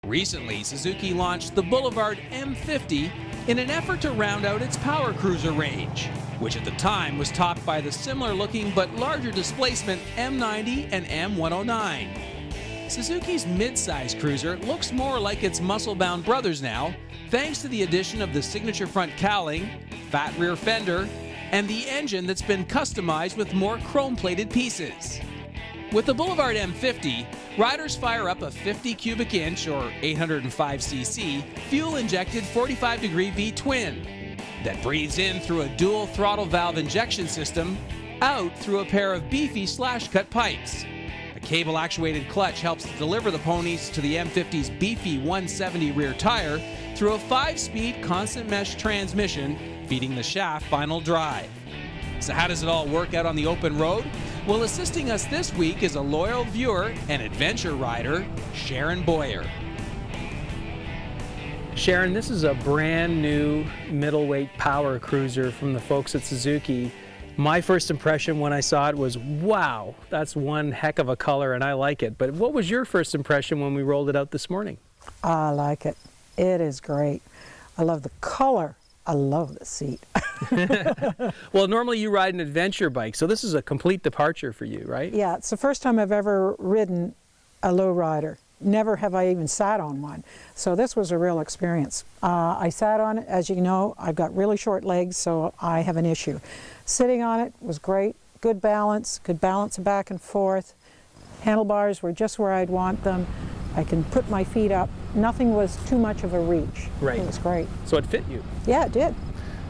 Recently, Suzuki launched the Boulevard M50 in an effort to round out its power cruiser range, which at the time was topped by the similar-looking but larger displacement M90 and M109. Suzuki's mid-size cruiser looks more like its muscle-bound brothers now, thanks to the addition of the signature front cowling, fat rear fender, and the engine that's been customized with more chrome-plated pieces. With the Boulevard M50, riders fire up a 50 cubic inch or 805cc fuel-injected 45-degree V-twin that breathes in through a dual throttle valve injection system, out through a pair of beefy slash-cut pipes. A cable-actuated clutch helps to deliver the ponies to the M50's beefy 170 rear tire through a 5-speed constant mesh transmission feeding the shaft final drive. So how does it all work out on the open road? Well, assisting us this week is a loyal viewer and adventure rider, Sharon Boyer. Sharon, this is a brand new middleweight power cruiser from the folks at Suzuki. My first impression when I saw it was, wow, that's one heck of a color and I like it. But what was your first impression when we rolled it out this morning? I like it. It is great. I love the color. I love the seat. Well, normally you ride an adventure bike, so this is a complete departure for you, right? Yeah, it's the first time I've ever ridden a lowrider. Never have I even sat on one. So this was a real experience. I sat on it, as you know, I've got really short legs, so I have an issue. Sitting on it was great, good balance, could balance it back and forth. Handlebars were just where I'd want them. I can put my feet up. Nothing was too much of a reach. Right. It was great. So it fit you? Yeah, it did.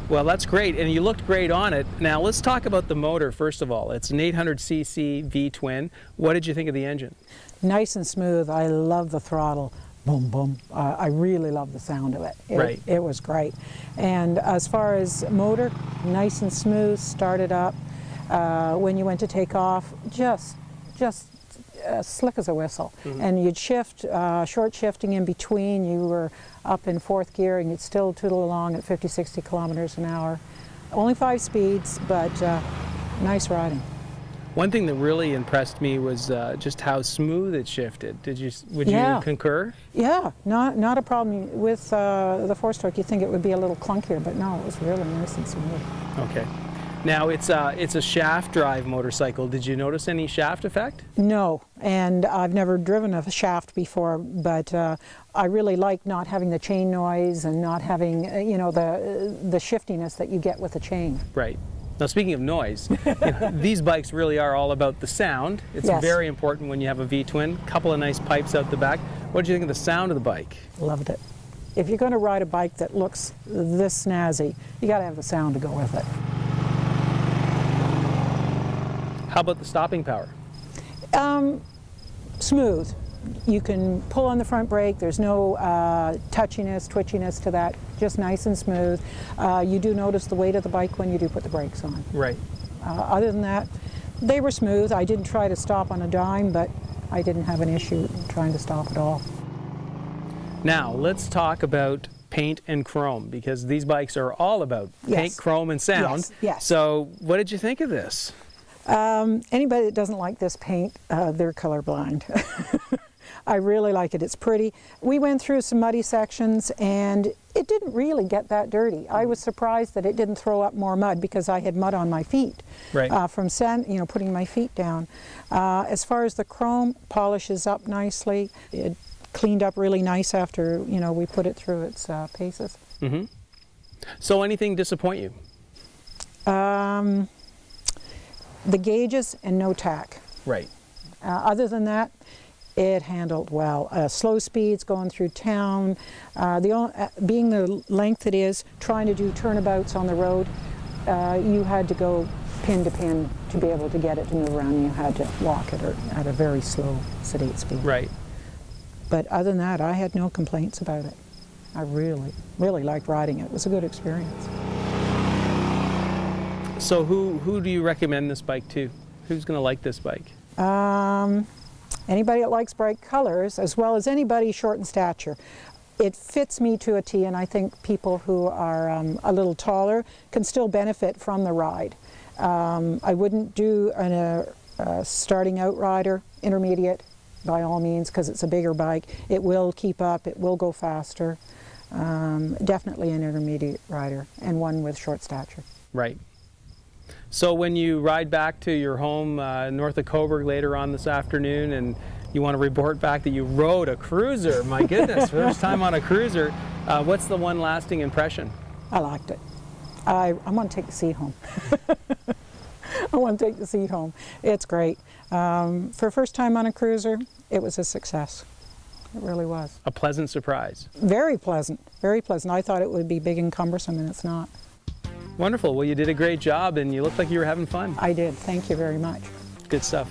Well, that's great, and you looked great on it. Now let's talk about the motor first of all. It's an 800cc V-twin. What did you think of the engine? Nice and smooth. I love the throttle. Boom, boom. I really love the sound of it. Right. It was great. And as far as motor, nice and smooth, started up. When you went to take off, just slick as a whistle. Mm-hmm. And you'd shift, short shifting in between. You were up in 4th gear and you'd still tootle along at 50, 60 kilometers an hour. Only 5 speeds, but nice riding. One thing that really impressed me was just how smooth it shifted. Would you concur? Yeah, not a problem. With the 4-stroke, you think it would be a little clunkier, but no, it was really nice and smooth. Okay. Now it's a shaft drive motorcycle. Did you notice any shaft effect? No, and I've never driven a shaft before, but I really like not having the chain noise and not having the shiftiness that you get with a chain. Right. Now speaking of noise, these bikes really are all about the sound. It's very important when you have a V-twin. Couple of nice pipes out the back. What did you think of the sound of the bike? Loved it. If you're going to ride a bike that looks this snazzy, you got to have the sound to go with it. How about the stopping power? Smooth. You can pull on the front brake. There's no touchiness, twitchiness to that. Just nice and smooth. You do notice the weight of the bike when you do put the brakes on. Right. Other than that, they were smooth. I didn't try to stop on a dime, but I didn't have an issue trying to stop at all. Now, let's talk about paint and chrome, because these bikes are all about paint, chrome, and sound. Yes. So, what did you think of this? Anybody that doesn't like this paint, they're colorblind. I really like it. It's pretty. We went through some muddy sections and it didn't really get that dirty. I was surprised that it didn't throw up more mud because I had mud on my feet from sand, putting my feet down. As far as the chrome, polishes up nicely. It cleaned up really nice after we put it through its paces. Mm-hmm. So anything disappoint you? The gauges and no tack. Right. Other than that, it handled well. Slow speeds going through town, being the length it is, trying to do turnabouts on the road, you had to go pin to pin to be able to get it to move around. You had to walk it at a very slow, sedate speed. Right. But other than that, I had no complaints about it. I really, really liked riding it. It was a good experience. So who do you recommend this bike to? Who's going to like this bike? Anybody that likes bright colors, as well as anybody short in stature. It fits me to a T, and I think people who are a little taller can still benefit from the ride. I wouldn't do a starting out rider, intermediate, by all means, because it's a bigger bike. It will keep up, it will go faster. Definitely an intermediate rider, and one with short stature. Right. So when you ride back to your home north of Coburg later on this afternoon and you want to report back that you rode a cruiser, my goodness, first time on a cruiser, what's the one lasting impression? I liked it. I want to take the seat home. I want to take the seat home. It's great. For first time on a cruiser, it was a success. It really was. A pleasant surprise. Very pleasant, very pleasant. I thought it would be big and cumbersome, and it's not. Wonderful. Well, you did a great job and you looked like you were having fun. I did. Thank you very much. Good stuff.